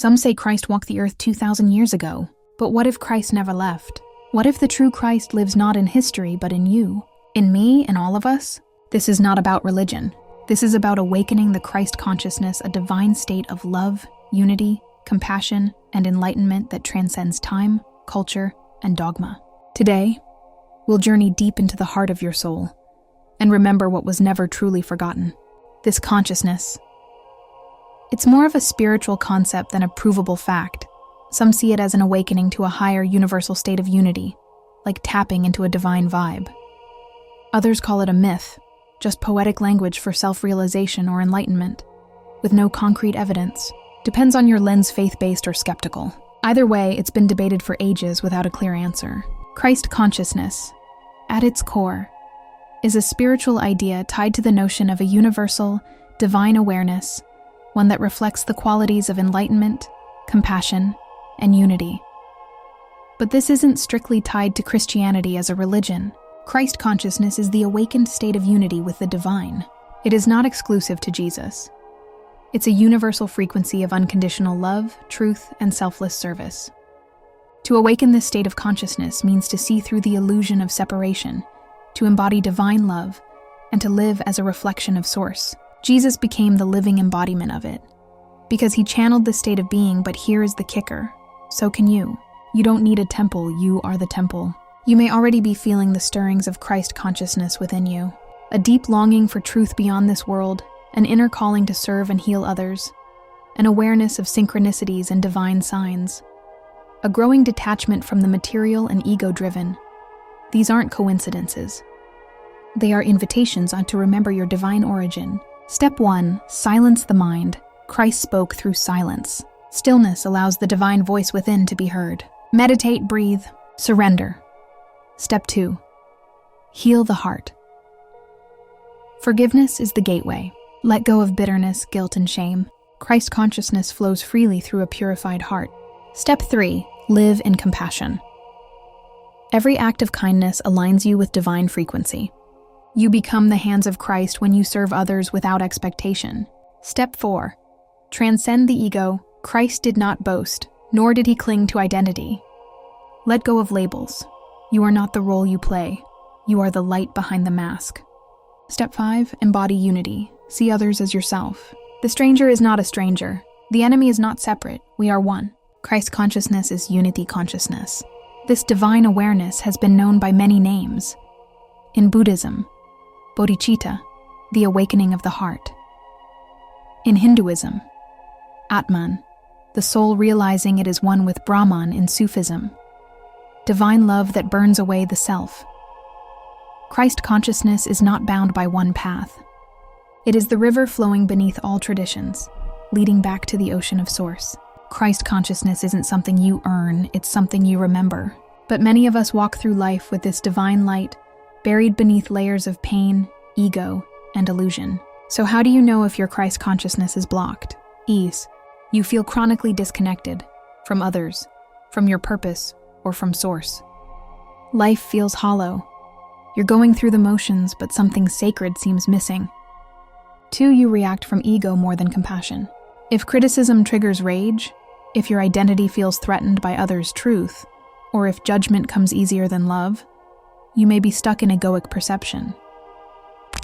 Some say Christ walked the earth 2,000 years ago, but what if Christ never left? What if the true Christ lives not in history but in you, in me, and all of us? This is not about religion. This is about awakening the Christ consciousness, a divine state of love, unity, compassion, and enlightenment that transcends time, culture, and dogma. Today, we'll journey deep into the heart of your soul and remember what was never truly forgotten. This consciousness. It's more of a spiritual concept than a provable fact. Some see it as an awakening to a higher universal state of unity, like tapping into a divine vibe. Others call it a myth, just poetic language for self-realization or enlightenment, with no concrete evidence. Depends on your lens, faith-based or skeptical. Either way, it's been debated for ages without a clear answer. Christ consciousness, at its core, is a spiritual idea tied to the notion of a universal, divine awareness, one that reflects the qualities of enlightenment, compassion, and unity. But this isn't strictly tied to Christianity as a religion. Christ consciousness is the awakened state of unity with the divine. It is not exclusive to Jesus. It's a universal frequency of unconditional love, truth, and selfless service. To awaken this state of consciousness means to see through the illusion of separation, to embody divine love, and to live as a reflection of Source. Jesus became the living embodiment of it, because he channeled this state of being, but here is the kicker. So can you. You don't need a temple, you are the temple. You may already be feeling the stirrings of Christ consciousness within you, a deep longing for truth beyond this world, an inner calling to serve and heal others, an awareness of synchronicities and divine signs, a growing detachment from the material and ego-driven. These aren't coincidences. They are invitations on to remember your divine origin. Step 1. Silence the mind. Christ spoke through silence. Stillness allows the divine voice within to be heard. Meditate, breathe, surrender. Step 2. Heal the heart. Forgiveness is the gateway. Let go of bitterness, guilt, and shame. Christ consciousness flows freely through a purified heart. Step 3. Live in compassion. Every act of kindness aligns you with divine frequency. You become the hands of Christ when you serve others without expectation. Step 4. Transcend the ego. Christ did not boast, nor did he cling to identity. Let go of labels. You are not the role you play. You are the light behind the mask. Step 5. Embody unity. See others as yourself. The stranger is not a stranger. The enemy is not separate. We are one. Christ consciousness is unity consciousness. This divine awareness has been known by many names. In Buddhism, bodhicitta, the awakening of the heart. In Hinduism, Atman, the soul realizing it is one with Brahman. In Sufism, divine love that burns away the self. Christ consciousness is not bound by one path. It is the river flowing beneath all traditions, leading back to the ocean of Source. Christ consciousness isn't something you earn, it's something you remember. But many of us walk through life with this divine light, buried beneath layers of pain, ego, and illusion. So how do you know if your Christ consciousness is blocked? Ease. You feel chronically disconnected from others, from your purpose, or from Source. Life feels hollow. You're going through the motions, but something sacred seems missing. 2. You react from ego more than compassion. If criticism triggers rage, if your identity feels threatened by others' truth, or if judgment comes easier than love, you may be stuck in egoic perception.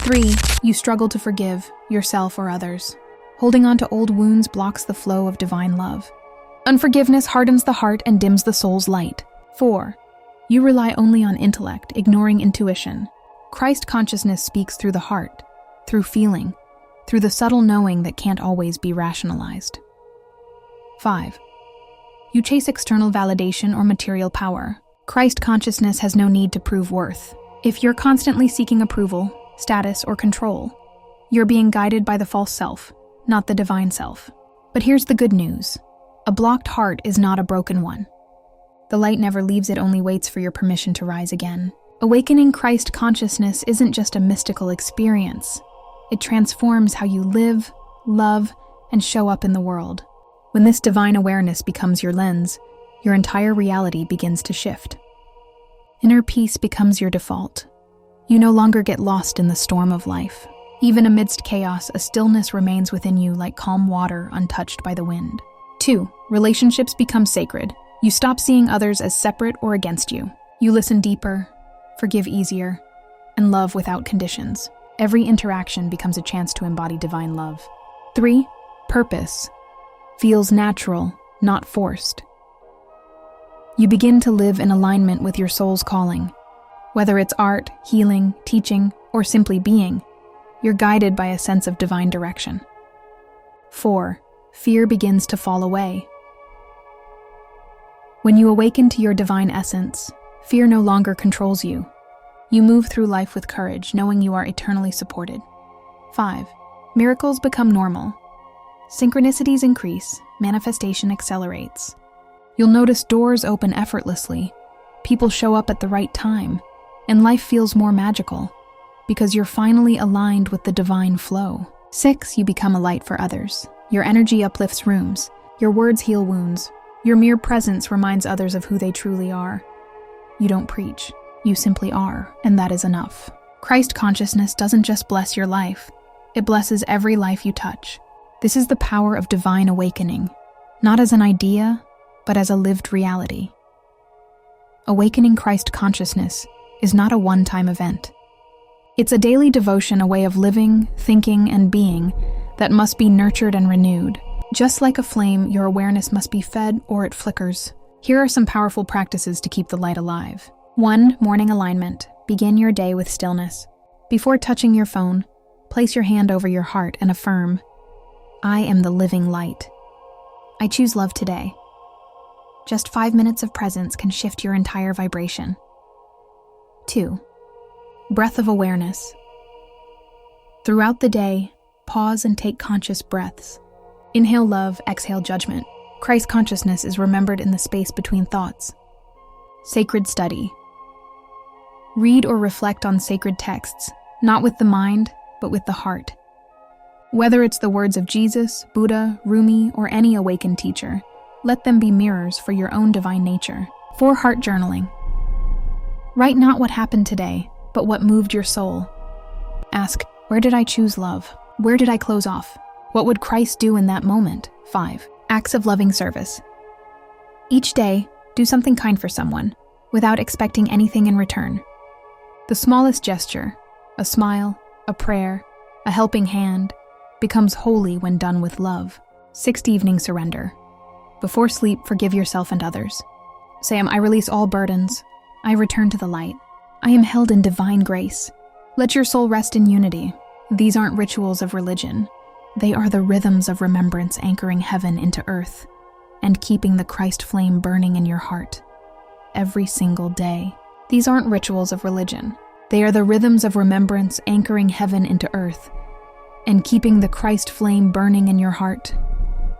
3. You struggle to forgive yourself or others. Holding on to old wounds blocks the flow of divine love. Unforgiveness hardens the heart and dims the soul's light. 4. You rely only on intellect, ignoring intuition. Christ consciousness speaks through the heart, through feeling, through the subtle knowing that can't always be rationalized. 5. You chase external validation or material power. Christ consciousness has no need to prove worth. If you're constantly seeking approval, status, or control, you're being guided by the false self, not the divine self. But here's the good news. A blocked heart is not a broken one. The light never leaves, it only waits for your permission to rise again. Awakening Christ consciousness isn't just a mystical experience. It transforms how you live, love, and show up in the world. When this divine awareness becomes your lens, your entire reality begins to shift. Inner peace becomes your default. You no longer get lost in the storm of life. Even amidst chaos, a stillness remains within you like calm water untouched by the wind. 2. Relationships become sacred. You stop seeing others as separate or against you. You listen deeper, forgive easier, and love without conditions. Every interaction becomes a chance to embody divine love. 3. Purpose feels natural, not forced. You begin to live in alignment with your soul's calling. Whether it's art, healing, teaching, or simply being, you're guided by a sense of divine direction. 4. Fear begins to fall away. When you awaken to your divine essence, fear no longer controls you. You move through life with courage, knowing you are eternally supported. 5. Miracles become normal. Synchronicities increase, manifestation accelerates. You'll notice doors open effortlessly, people show up at the right time, and life feels more magical because you're finally aligned with the divine flow. 6. You become a light for others. Your energy uplifts rooms, your words heal wounds, your mere presence reminds others of who they truly are. You don't preach, you simply are, and that is enough. Christ consciousness doesn't just bless your life, it blesses every life you touch. This is the power of divine awakening, not as an idea, but as a lived reality. Awakening Christ consciousness is not a one-time event. It's a daily devotion, a way of living, thinking, and being that must be nurtured and renewed. Just like a flame, your awareness must be fed or it flickers. Here are some powerful practices to keep the light alive. 1. Morning alignment. Begin your day with stillness. Before touching your phone, place your hand over your heart and affirm, I am the living light. I choose love today. Just 5 minutes of presence can shift your entire vibration. 2. Breath of awareness. Throughout the day, pause and take conscious breaths. Inhale love, exhale judgment. Christ consciousness is remembered in the space between thoughts. Sacred study. Read or reflect on sacred texts, not with the mind, but with the heart. Whether it's the words of Jesus, Buddha, Rumi, or any awakened teacher, let them be mirrors for your own divine nature. 4. Heart journaling. Write not what happened today, but what moved your soul. Ask, where did I choose love? Where did I close off? What would Christ do in that moment? 5. Acts of loving service. Each day, do something kind for someone, without expecting anything in return. The smallest gesture, a smile, a prayer, a helping hand, becomes holy when done with love. 6. Evening surrender. Before sleep, forgive yourself and others. Say, I release all burdens. I return to the light. I am held in divine grace. Let your soul rest in unity. These aren't rituals of religion. They are the rhythms of remembrance anchoring heaven into earth and keeping the Christ flame burning in your heart every single day. These aren't rituals of religion. They are the rhythms of remembrance anchoring heaven into earth and keeping the Christ flame burning in your heart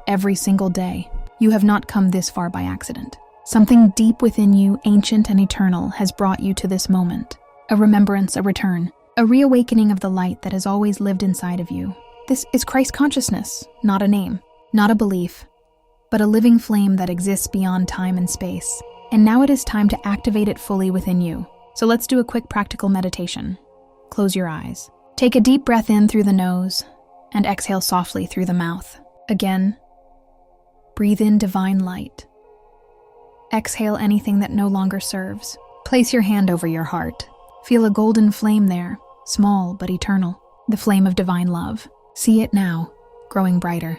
every single day. You have not come this far by accident. Something deep within you, ancient and eternal, has brought you to this moment. A remembrance, a return, a reawakening of the light that has always lived inside of you. This is Christ consciousness, not a name, not a belief, but a living flame that exists beyond time and space. And now it is time to activate it fully within you. So let's do a quick practical meditation. Close your eyes. Take a deep breath in through the nose and exhale softly through the mouth. Again, breathe in divine light. Exhale anything that no longer serves. Place your hand over your heart. Feel a golden flame there, small but eternal, the flame of divine love. See it now, growing brighter,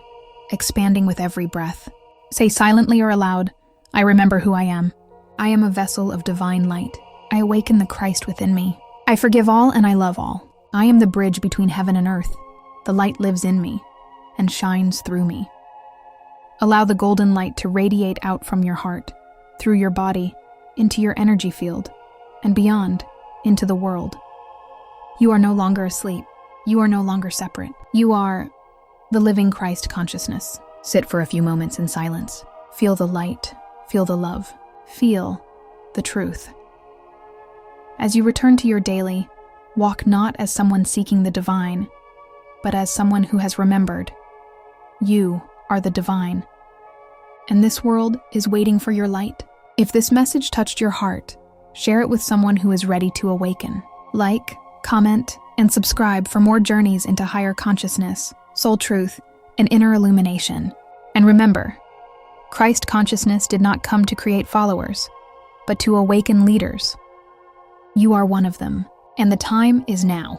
expanding with every breath. Say silently or aloud, I remember who I am. I am a vessel of divine light. I awaken the Christ within me. I forgive all and I love all. I am the bridge between heaven and earth. The light lives in me and shines through me. Allow the golden light to radiate out from your heart, through your body, into your energy field, and beyond, into the world. You are no longer asleep. You are no longer separate. You are the living Christ consciousness. Sit for a few moments in silence. Feel the light. Feel the love. Feel the truth. As you return to your daily, walk not as someone seeking the divine, but as someone who has remembered. You are the divine, and this world is waiting for your light. If this message touched your heart, share it with someone who is ready to awaken. Like, comment, and subscribe for more journeys into higher consciousness, soul truth, and inner illumination. And remember, Christ consciousness did not come to create followers, but to awaken leaders. You are one of them, and the time is now.